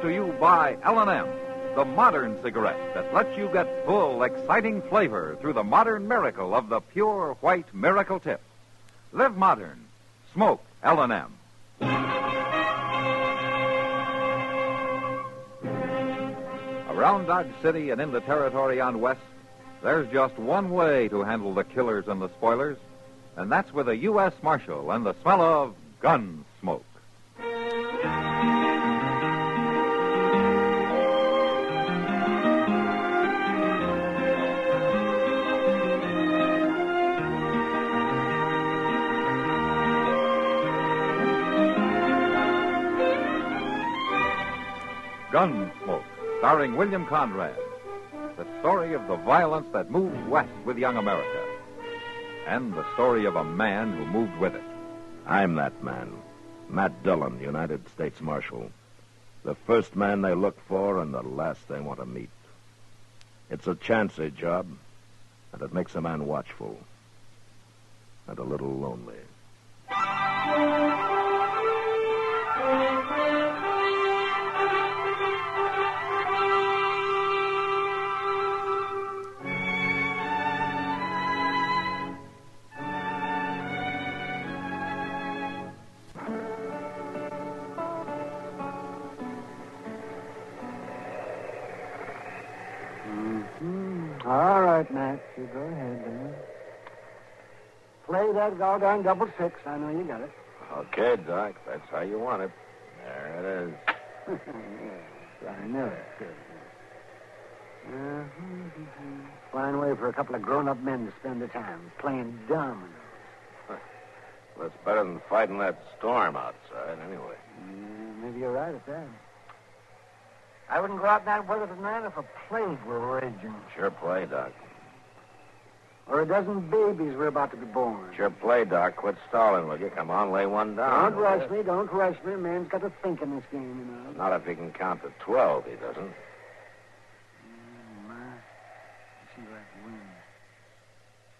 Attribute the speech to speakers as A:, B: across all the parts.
A: to you by L&M, the modern cigarette that lets you get full, exciting flavor through the modern miracle of the pure white miracle tip. Live modern. Smoke L&M. Around Dodge City and in the territory on West, there's just one way to handle the killers and the spoilers, and that's with a U.S. Marshal and the smell of Gunsmoke. Gunsmoke, starring William Conrad. The story of the violence that moved west with young America. And the story of a man who moved with it.
B: I'm that man. Matt Dillon, United States Marshal. The first man they look for and the last they want to meet. It's a chancy job, and it makes a man watchful. And a little lonely.
C: All right, Matt. You go ahead, then. Play that doggone double six. I know you got it.
B: Okay, Doc. That's how you want it. There it is.
C: Yes, I know it. Fine way for a couple of grown-up men to spend their time, playing dumb.
B: Well, it's better than fighting that storm outside, anyway.
C: Maybe you're right at that. I wouldn't go out in that weather tonight if a plague were raging.
B: Sure play, Doc.
C: Or a dozen babies were about to be born.
B: Sure play, Doc. Quit stalling, will you? Come on, lay one down.
C: Don't rush me. Don't rush me. A man's got to think in this game, you know.
B: Not if he can count to 12, he doesn't.
C: My. You see that wind.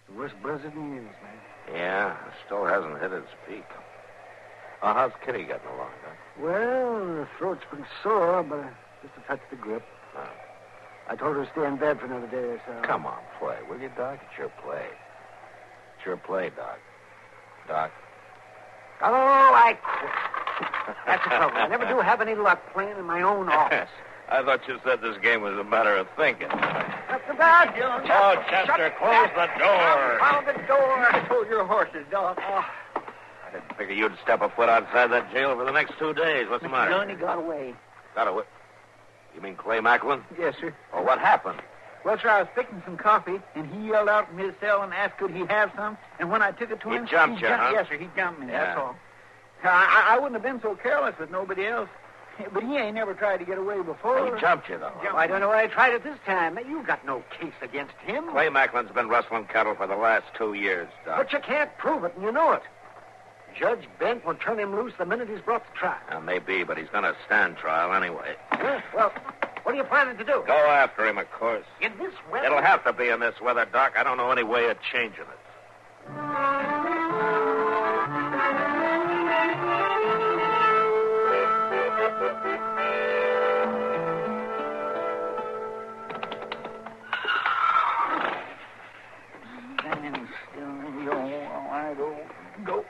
C: The worst blizzard in years, man.
B: Yeah, it still hasn't hit its peak. Oh, how's Kitty getting along, Doc?
C: Well, her throat's pretty sore, but just a touch the grip.
B: Oh.
C: I told her to stay in bed for another day or so.
B: Come on, play, will you, Doc? Sure play. Sure play, Doc. Doc.
C: Oh, I quit. That's the trouble. I never do have any luck playing in my own office.
B: I thought you said this game was a matter of thinking.
C: Shut the door, Dillon.
B: Oh, Chester, close the door.
C: Found the door.
D: I told your horses, Doc.
B: I didn't figure you'd step a foot outside that jail for the next 2 days. What's the matter?
D: Dillon, he got away.
B: Got away? You mean Clay Macklin?
D: Yes, sir.
B: Oh, what happened?
D: Well, sir, I was fixing some coffee, and he yelled out from his cell and asked could he have some. And when I took it to
B: He
D: him...
B: jumped you, huh?
D: Yes, sir, he jumped me, that's
B: Yeah.
D: all. I wouldn't have been so careless with nobody else. But he ain't never tried to get away before.
B: He jumped you, though.
C: Well, I don't know why I tried it this time. You've got no case against him.
B: Clay Macklin's been rustling cattle for the last 2 years, Doc.
C: But you can't prove it, and you know it. Judge Bent will turn him loose the minute he's brought to trial.
B: Maybe, but he's going to stand trial anyway.
C: Well, what are you planning to do?
B: Go after him, of course.
C: In this weather?
B: It'll have to be in this weather, Doc. I don't know any way of changing it.
D: Stand still, yo, I go.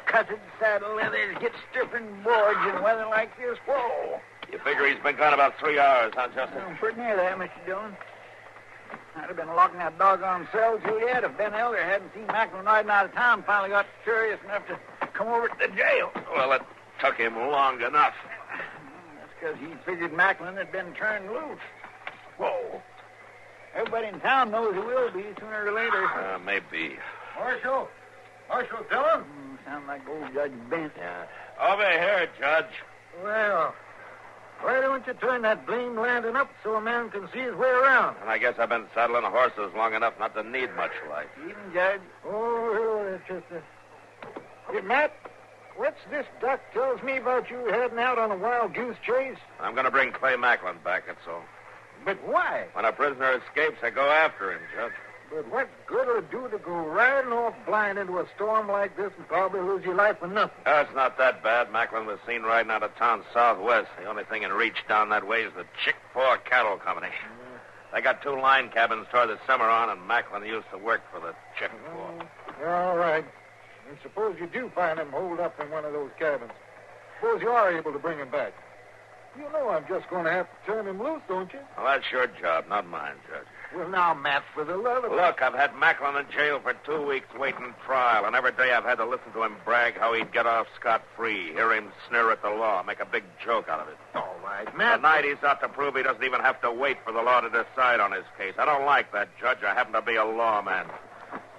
D: Cutted saddle leathers get stripping boards in weather like this. Whoa.
B: You figure he's been gone about 3 hours, huh, Justin?
D: Well, pretty near that, Mr. Dillon. I'd have been locking that doggone cell till yet if Ben Elder hadn't seen Macklin riding out of town and finally got curious enough to come over to the jail.
B: Well, it took him long enough.
D: That's because he figured Macklin had been turned loose. Whoa. Everybody in town knows he will be sooner or later.
B: Maybe.
D: Marshal Dillon? Sound like old Judge Bent.
B: Yeah. Over here, Judge.
C: Well, why don't you turn that blame lantern up so a man can see his way around?
B: And I guess I've been saddling horses long enough not to need much light.
D: Even, Judge.
C: Oh, hello there, Chester. Hey, Matt, what's this Doc tells me about you heading out on a wild goose chase?
B: I'm going to bring Clay Macklin back, that's all.
C: But why?
B: When a prisoner escapes, I go after him, Judge.
C: But what good will it do to go riding off blind into a storm like this and probably lose your life for nothing?
B: It's not that bad. Macklin was seen riding out of town southwest. The only thing in reach down that way is the Chick-Paw Cattle Company. They got 2 line cabins toward the Cimarron, and Macklin used to work for the Chick-Paw.
C: All right. And suppose you do find him holed up in one of those cabins. Suppose you are able to bring him back. You know I'm just going to have to turn him loose, don't you?
B: Well, that's your job, not mine, Judge.
C: Well, now, Matt, for the love of...
B: Look, I've had Macklin in jail for 2 weeks waiting trial, and every day I've had to listen to him brag how he'd get off scot-free, hear him sneer at the law, make a big joke out of it.
C: All right, Matt.
B: Tonight he's out to prove he doesn't even have to wait for the law to decide on his case. I don't like that, Judge. I happen to be a lawman.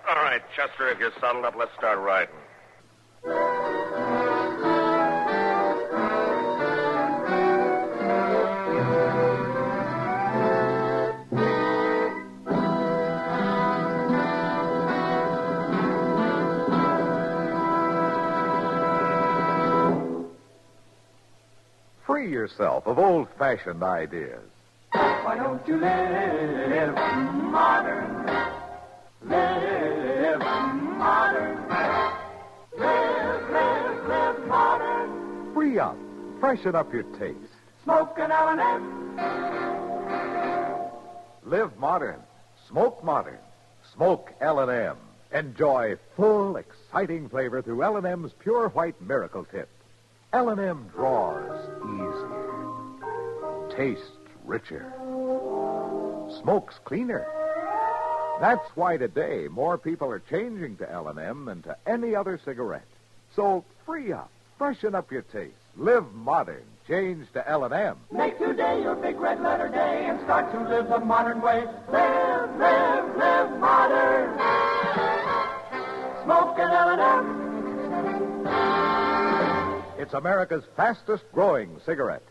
B: All right, Chester, if you're saddled up, let's start riding.
A: Free yourself of old-fashioned ideas.
E: Why don't you live modern? Live modern. Live modern.
A: Free up. Freshen up your taste.
E: Smoke an L&M.
A: Live modern. Smoke modern. Smoke L&M. Enjoy full, exciting flavor through L&M's Pure White Miracle Tip. L&M draws easier. Tastes richer. Smokes cleaner. That's why today more people are changing to L&M than to any other cigarette. So free up. Freshen up your taste. Live modern. Change to L&M.
E: Make today your big red letter day and start to live the modern way. Live, live, live modern. Smoke an L&M.
A: It's America's fastest growing cigarette.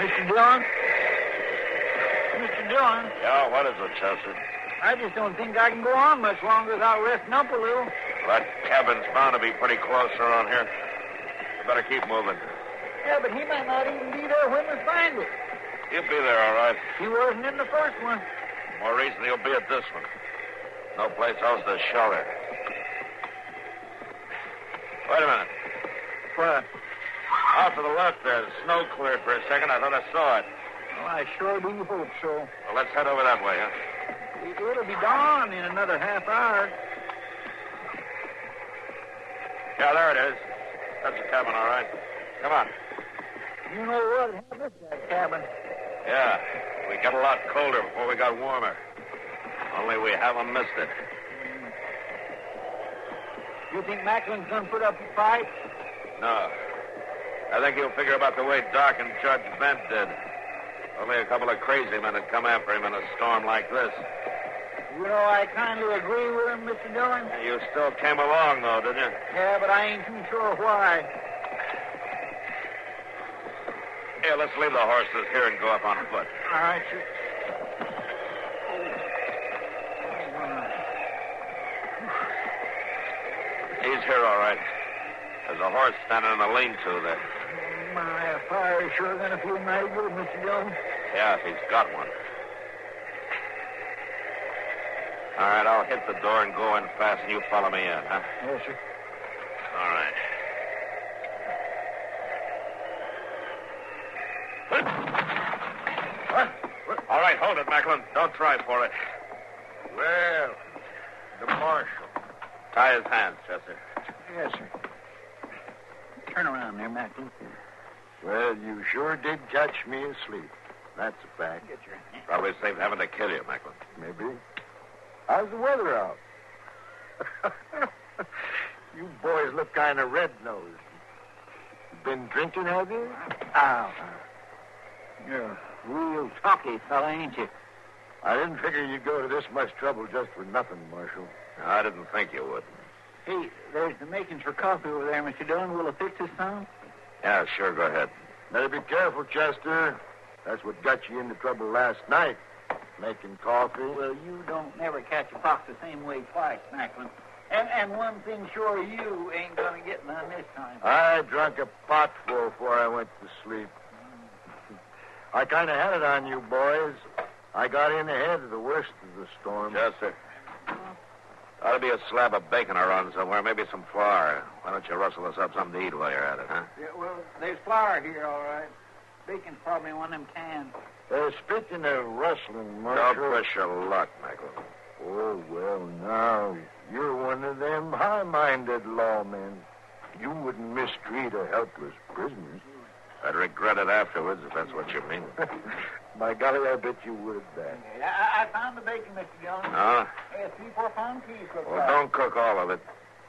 D: Mr. Dillon? Mr. Dillon,
B: Yeah, what is it, Chester?
D: I just don't think I can go on much longer without resting up a little.
B: That cabin's bound to be pretty close around here. You better keep moving.
D: Yeah, but he might not even be there when we find it.
B: He'll be there, all right.
D: He wasn't in the first one.
B: More reason he'll be at this one. No place else to shelter. Wait a minute.
D: What?
B: Off to the left there, the snow cleared for a second. I thought I saw it.
D: Well, I sure do hope so.
B: Well, let's head over that way, huh?
D: It'll be dawn in another half hour.
B: Yeah, there it is. That's the cabin, all right. Come on.
D: You know what? This guy's cabin.
B: Yeah, we got a lot colder before we got warmer. Only we haven't missed it.
D: You think Macklin's gonna put up a fight?
B: No. I think he'll figure about the way Doc and Judge Bent did. Only a couple of crazy men had come after him in a storm like this.
D: You know, I kind of agree with him, Mr. Dillon.
B: You still came along, though, didn't you?
D: Yeah, but I ain't too sure why.
B: Here, let's leave the horses here and go up on foot.
D: All right, sure.
B: He's here, all right. There's a horse standing in a lean-to there.
D: My fire is sure gonna feel mighty good, Mr. Dillon.
B: Yeah, if he's got one. All right, I'll hit the door and go in fast, and you follow me in, huh?
D: Yes, sir.
B: All right. What? All right, hold it, Macklin. Don't try for it.
C: Well, the marshal.
B: Tie his hands, Chester.
D: Yes, sir. Turn around there, Macklin.
C: Well, you sure did catch me asleep. That's a fact.
D: Get your hand.
B: Probably saved having to kill you, Macklin.
C: Maybe. How's the weather out? You boys look kind of red-nosed. Been drinking, have you?
D: Ow. You're a real talky fella, ain't you?
C: I didn't figure you'd go to this much trouble just for nothing, Marshal.
B: I didn't think you would.
D: Hey, there's the makings for coffee over there, Mr. Dillon. Will it fix this some?
B: Yeah, sure, go ahead.
C: Better be careful, Chester. That's what got you into trouble last night. Making coffee.
D: Well, you don't never catch a fox the same way twice, Macklin. And one thing sure, you ain't gonna get none this time.
C: I drank a potful before I went to sleep. I kind of had it on you, boys. I got in ahead of the worst of the storm.
B: Chester. Ought to be a slab of bacon around somewhere, maybe some flour. Why don't you rustle us up something to eat while you're at it, huh?
D: Yeah, well, there's flour here, all right. Bacon's probably in one of them cans.
C: Speaking of rustling, Marshal...
B: Don't push your luck, Michael.
C: Oh, well, now, you're one of them high-minded lawmen. You wouldn't mistreat a helpless prisoner.
B: I'd regret it afterwards, if that's what you mean.
C: By golly, I bet you would, that.
D: I found the bacon, Mr. Dillon.
B: No?
D: Hey, a 3-4 pound piece.
B: Well, don't cook all of it.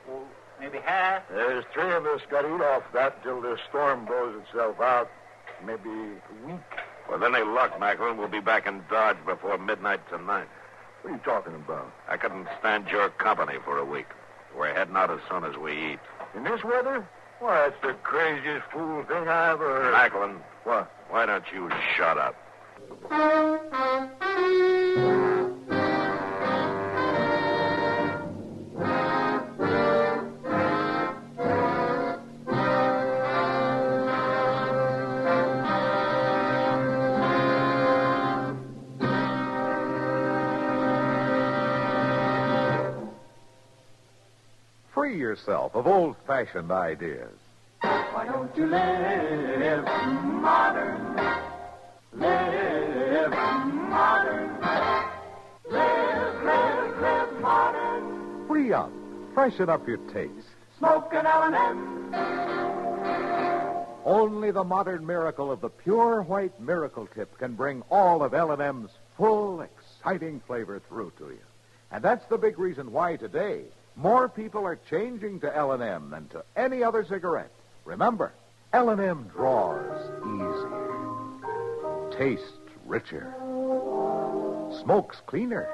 D: Well, maybe half.
C: There's 3 of us got to eat off that till the storm blows itself out. Maybe a week.
B: Well, then they luck, Macklin. We'll be back in Dodge before midnight tonight.
C: What are you talking about?
B: I couldn't stand your company for a week. We're heading out as soon as we eat.
C: In this weather? Why, that's the craziest fool thing I ever heard.
B: Macklin.
C: What?
B: Why don't you shut up?
A: Free yourself of old-fashioned ideas.
E: Why don't you live modern? Live modern. Live modern.
A: Free up. Freshen up your taste.
E: Smoke an L&M.
A: Only the modern miracle of the pure white miracle tip can bring all of L&M's full, exciting flavor through to you. And that's the big reason why today more people are changing to L&M than to any other cigarette. Remember, L&M draws easier, tastes richer, smokes cleaner.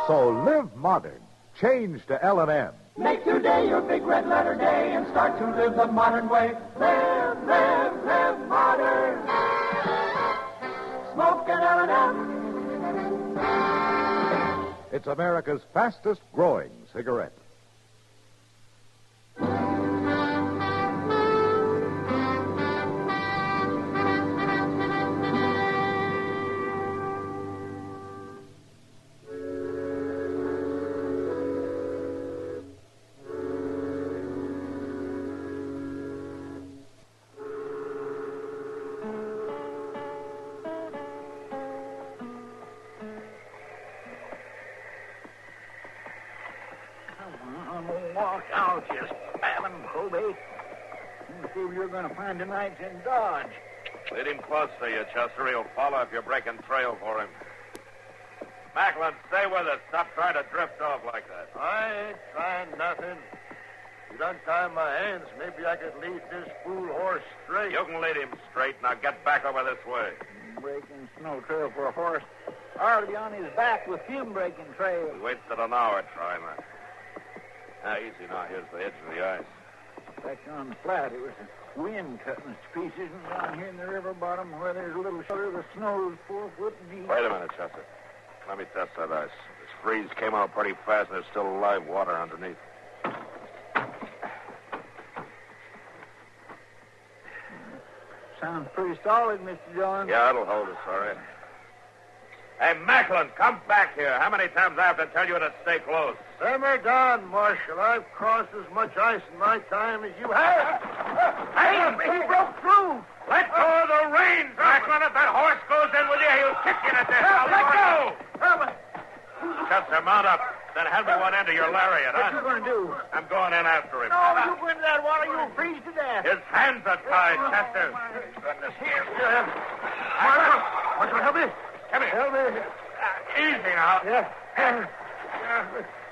A: So live modern. Change to L&M.
E: Make today your big red letter day and start to live the modern way. Live modern. Smoke an L&M.
A: It's America's fastest growing cigarette.
D: Walk out, you spamming Kobe. See if you're going to find tonight's in Dodge.
B: Lead him close to you, Chester. He'll follow if you're breaking trail for him. Macklin, stay with us. Stop trying to drift off like that.
C: I ain't trying nothing. You'd untie my hands, maybe I could lead this fool horse straight.
B: You can lead him straight. Now get back over this way.
D: Breaking snow trail for a horse. I ought to be on his back with him breaking trail.
B: We wasted an hour trying that. Now, easy now. Here's the edge of the ice.
D: Back on the flat, it was the wind cutting us to pieces, and down here in the river bottom where there's a little shelter, the snow is 4 foot deep.
B: Wait a minute, Chester. Let me test that ice. This freeze came out pretty fast, and there's still live water underneath.
D: Sounds pretty solid, Mr. Dillon.
B: Yeah, it'll hold us, all right. Hey, Macklin, come back here. How many times I have to tell you to stay close?
C: Simmer down, Marshal. I've crossed as much ice in my time as you have.
B: Hey, he broke through. Let go of the reins, Macklin. If that horse goes in with you, he'll kick you to death. Now, let go. Chester, mount up. Then hand me one end of your lariat, huh?
D: What you going to do?
B: I'm going in after him.
D: No, you go into that water, you'll freeze to death.
B: His hands are tied, Chester.
D: Goodness, here.
C: Marshal, help me.
B: Come here.
C: Help me.
B: Easy now.
C: Yeah.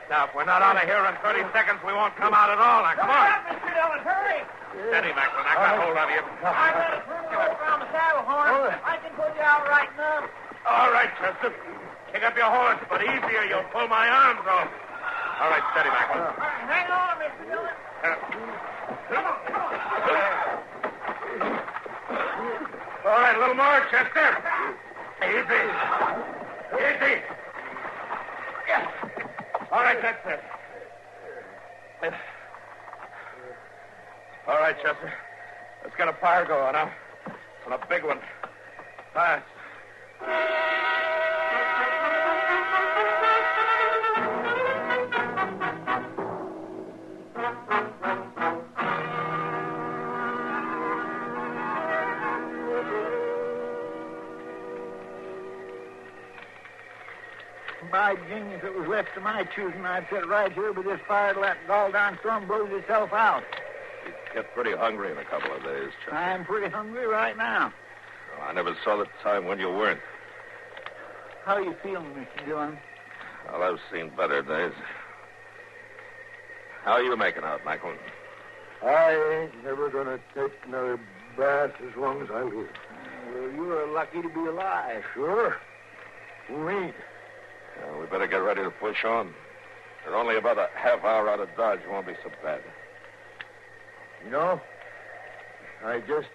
B: Now, if we're not out of here in 30 seconds, we won't come out at all. Now, come on.
D: Mr. Dillon, hurry.
B: Steady, Macklin. I got hold of you.
D: I got a firm rope around the saddle horn. I can put you out right enough.
B: All right. right, Chester. Kick up your horse, but easier. You'll pull my arms off. All right, steady, Michael.
D: Hang on, Mr. Dillon.
B: All right, a little more, Chester. Easy. Easy. All right, that's it. All right, Chester. Let's get a fire going, huh? And a big one. Fast.
D: By genius, if it was left to my choosing, I'd sit right here with this fire till that gall-darn storm blows itself out.
B: You get pretty hungry in a couple of days, Chester.
D: I'm pretty hungry right now.
B: Well, I never saw the time when you weren't.
D: How you feeling, Mr. Dillon?
B: Well, I've seen better days. How are you making out, Michael?
C: I ain't never gonna take another bath as long as I live.
D: Well, you're lucky to be alive.
C: Sure. Who ain't?
B: Well, we better get ready to push on. We're only about a half hour out of Dodge. It won't be so bad.
C: You know, I just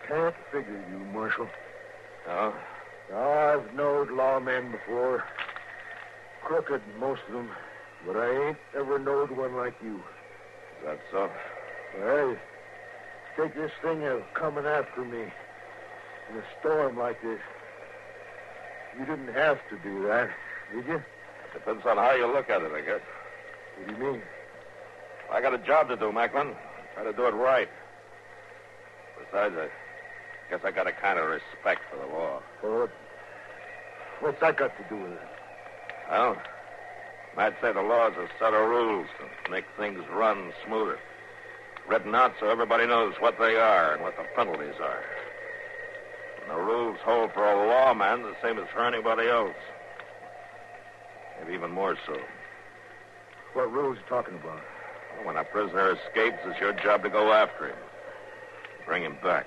C: can't figure you, Marshal.
B: No?
C: I've knowed lawmen before. Crooked, most of them. But I ain't ever knowed one like you.
B: Is that so?
C: Hey, take this thing of coming after me in a storm like this. You didn't have to do that, did you?
B: Depends on how you look at it, I guess.
C: What do you mean?
B: I got a job to do, Macklin. Try to do it right. Besides, I guess I got a kind of respect for the law.
C: Well, what's that got to do with it?
B: Well, I'd say the law is a set of rules to make things run smoother. Written out so everybody knows what they are and what the penalties are. And the rules hold for a lawman the same as for anybody else. Maybe even more so.
C: What rules are you talking about?
B: Well, when a prisoner escapes, it's your job to go after him. Bring him back.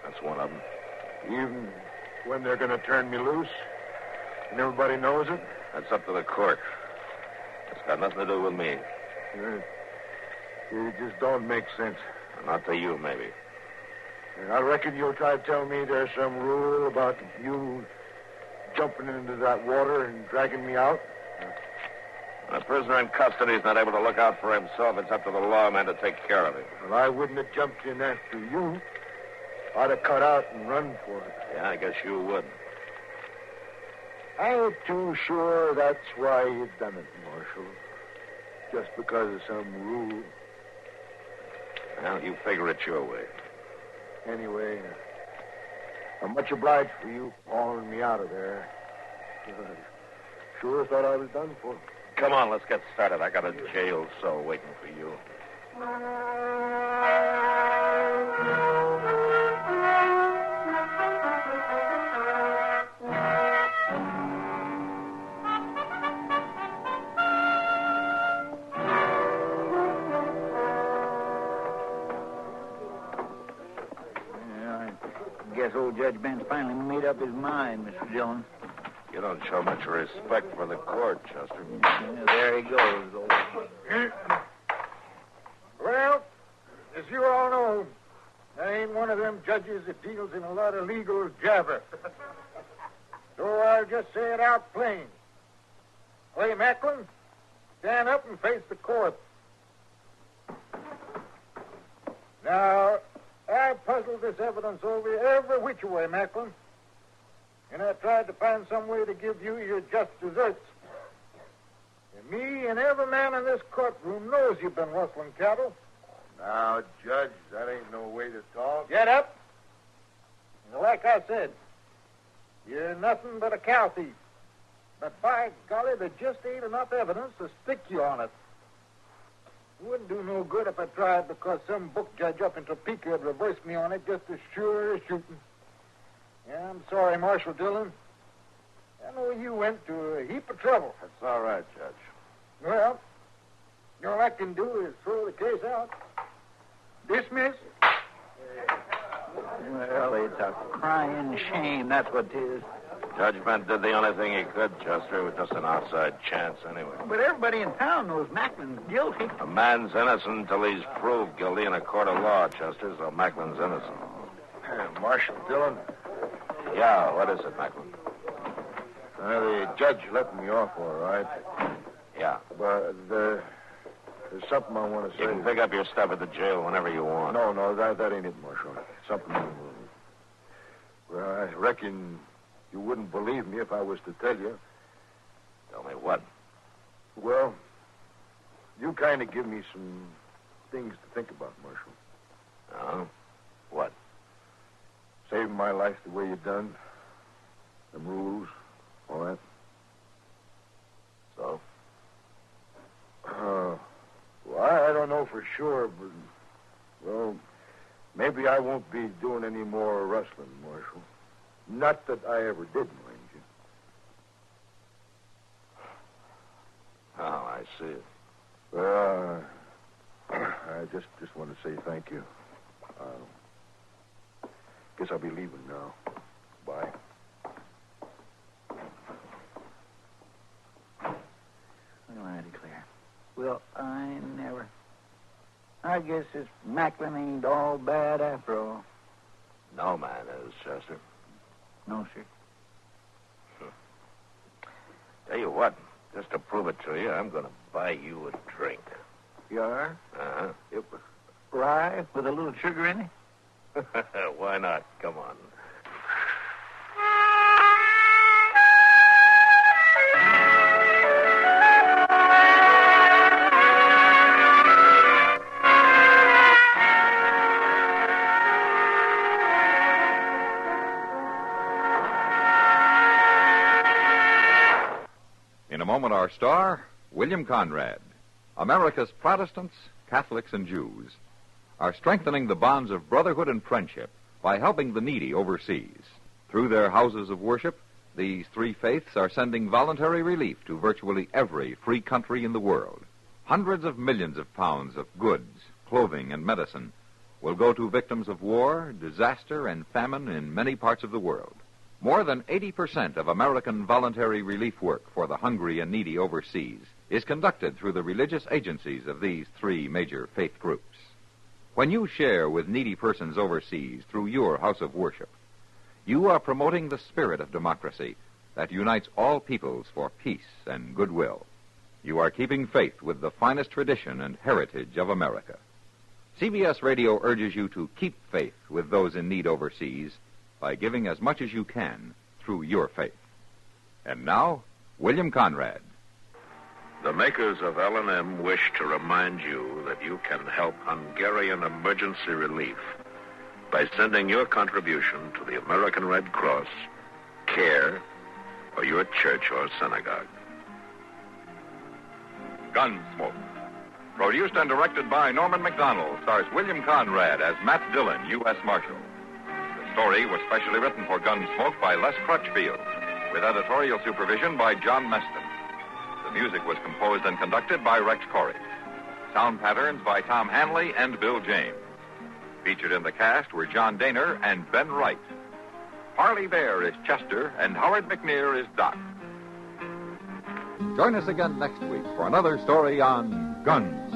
B: That's one of them.
C: Even when they're going to turn me loose? And everybody knows it?
B: That's up to the court. It's got nothing to do with me.
C: It just don't make sense.
B: Not to you, maybe.
C: And I reckon you'll try to tell me there's some rule about you jumping into that water and dragging me out?
B: When a prisoner in custody is not able to look out for himself, it's up to the lawman to take care of him.
C: Well, I wouldn't have jumped in after you. I'd have cut out and run for it.
B: Yeah, I guess you would.
C: I ain't too sure that's why you done it, Marshal. Just because of some rule.
B: Well, you figure it your way.
C: Anyway, I'm much obliged for you hauling me out of there. Sure thought I was done for.
B: Come on, let's get started. I got a jail cell waiting for you.
D: I guess old Judge Ben's finally made up his mind, Mr. Dillon.
B: You don't show much respect for the court, Chester.
D: Yeah, there he goes.
C: Well, as you all know, I ain't one of them judges that deals in a lot of legal jabber. So I'll just say it out plain. Clay Macklin, stand up and face the court. Now, I puzzled this evidence over every which way, Macklin. And I tried to find some way to give you your just deserts. And me and every man in this courtroom knows you've been rustling cattle. Now, Judge, that ain't no way to talk. Get up. And like I said, you're nothing but a cow thief. But by golly, there just ain't enough evidence to stick you on it. It wouldn't do no good if I tried because some book judge up in Topeka had reversed me on it just as sure as shooting. Yeah, I'm sorry, Marshal Dillon. I know you went to a heap of trouble.
B: That's all right, Judge.
C: Well, all I can do is throw the case out. Dismiss.
D: Well, it's a crying shame, that's what it is.
B: Judgment did the only thing he could, Chester. It was just an outside chance anyway.
D: But everybody in town knows Macklin's guilty.
B: A man's innocent until he's proved guilty in a court of law, Chester, so Macklin's innocent.
C: Marshal Dillon,
B: Yeah, what is it, Macklin?
C: the judge let me off all right.
B: Yeah.
C: But there's something I want to say.
B: You can pick up your stuff at the jail whenever you want.
C: No, that ain't it, Marshal. Something. Well, I reckon you wouldn't believe me if I was to tell you.
B: Tell me what?
C: Well, you kind of give me some things to think about, Marshal.
B: Oh? What?
C: Saving my life the way you done. Them rules, all that.
B: So?
C: Well, I don't know for sure, but, well, maybe I won't be doing any more rustling, Marshal. Not that I ever did, mind you.
B: Oh, I see it.
C: I just want to say thank you. Guess I'll be leaving now. Bye.
D: What do I declare? Well, I never. I guess this Macklin ain't all bad after all.
B: No man is, Chester.
D: No, sir.
B: Tell you what, just to prove it to you, I'm going to buy you a drink.
D: You are?
B: Uh-huh.
D: Yep. Rye with a little sugar in it?
B: Why not? Come on.
A: In a moment, our star, William Conrad. America's Protestants, Catholics, and Jews are strengthening the bonds of brotherhood and friendship by helping the needy overseas. Through their houses of worship, these three faiths are sending voluntary relief to virtually every free country in the world. Hundreds of millions of pounds of goods, clothing, and medicine will go to victims of war, disaster, and famine in many parts of the world. More than 80% of American voluntary relief work for the hungry and needy overseas is conducted through the religious agencies of these three major faith groups. When you share with needy persons overseas through your house of worship, you are promoting the spirit of democracy that unites all peoples for peace and goodwill. You are keeping faith with the finest tradition and heritage of America. CBS Radio urges you to keep faith with those in need overseas by giving as much as you can through your faith. And now, William Conrad.
B: The makers of L&M wish to remind you that you can help Hungarian emergency relief by sending your contribution to the American Red Cross, CARE, or your church or synagogue.
A: Gunsmoke. Produced and directed by Norman MacDonald, stars William Conrad as Matt Dillon, U.S. Marshal. The story was specially written for Gunsmoke by Les Crutchfield, with editorial supervision by John Meston. The music was composed and conducted by Rex Corey. Sound patterns by Tom Hanley and Bill James. Featured in the cast were John Daner and Ben Wright. Harley Bear is Chester, and Howard McNear is Doc. Join us again next week for another story on Gunsmoke.